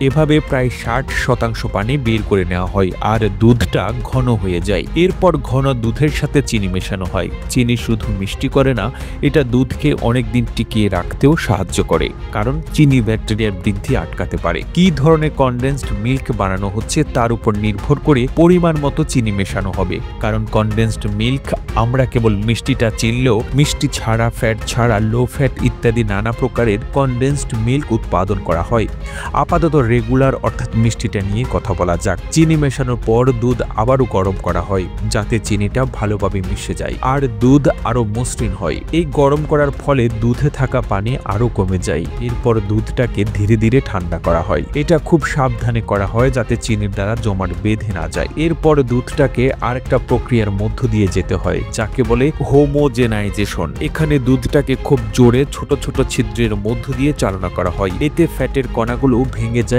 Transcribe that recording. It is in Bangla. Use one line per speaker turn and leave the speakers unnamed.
এভাবে প্রায় 60% পানি বের করে নেওয়া হয় আর দুধটা ঘন হয়ে যায়। এরপর ঘন দুধের সাথে চিনি মেশানো হয়। চিনি শুধু মিষ্টি করে না, এটা দুধকে অনেকদিন টিকিয়ে রাখতেও সাহায্য করে, কারণ চিনি ব্যাকটেরিয়ার বৃদ্ধি আটকাতে পারে। কি ধরনের কনডেন্সড মিল্ক বানানো হচ্ছে তার উপর নির্ভর করে পরিমাণ মতো চিনি মেশানো হবে, কারণ কনডেন্সড মিল্ক আমরা কেবল মিষ্টিটা চিনলেও মিষ্টি ছাড়া, ফ্যাট ছাড়া, লো ফ্যাট ইত্যাদি নানা প্রকারের কনডেন্সড মিল্ক উৎপাদন করা হয়। আপাতত রেগুলার অর্থাৎ মিষ্টিটা নিয়ে কথা বলা যাক। চিনি মেশানোর পর দুধ আবারও গরম করা হয় যাতে চিনিটা ভালোভাবে মিশে যায় আর দুধ আরো মসৃণ হয়। এই গরম করার ফলে দুধে থাকা পানি আরো কমে যায়। এরপর দুধটাকে ধীরে ধীরে ঠান্ডা করা হয়। এটা খুব সাবধানে করা হয় যাতে চিনির দ্বারা জমাট বেঁধে না যায়। এরপর দুধটাকে আরেকটা প্রক্রিয়ার মধ্য দিয়ে যেতে হয় যাকে বলে হোমোজেনাইজেশন। এখানে দুধটাকে খুব জোরে ছোট ছোট ছিদ্রের মধ্য দিয়ে চালনা করা হয়। এতে ফ্যাটের কণাগুলো ভেঙে যায়